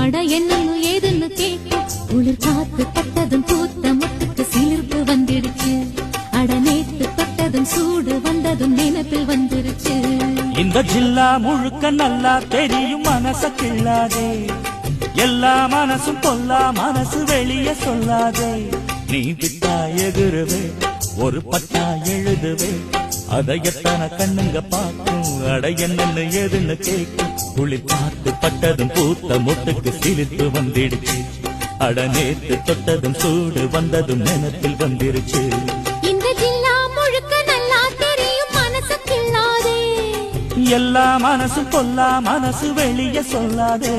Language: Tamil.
அட என்னன்னு ஏதுன்னு கேட்கும் குளிர் காத்து பட்டதும் பூத்த முட்டுக்கு சிலிர்ப்பு வந்துடுச்சு அட நேத்து பட்டதும் சூடு வந்ததும் நினைப்பில் வந்துருச்சு இந்த ஜில்லா முழுக்க நல்லா தெரியும் மனச கிள்ளாதே எல்லா மனசும் பொல்லா மனசு வெளியே சொல்லாதே நீ விட்டா எகுருவே ஒரு பட்டா எழுதுவே அதை எத்தனை கண்ணுங்க பார்க்கும் அட என்னன்னு ஏதுன்னு கேட்கும் குளிர் காத்து பட்டதும் பூத்த முட்டுக்கு சிரித்து வந்துடுச்சு அட நேத்து தொட்டதும் சூடு வந்ததும் நினைப்பில் வந்துருச்சு இந்த ஜில்லா முழுக்க நல்லா தெரியும் மனசு கிள்ளாதே எல்லா மனசும் பொல்லா மனசு வெளியே சொல்லாதே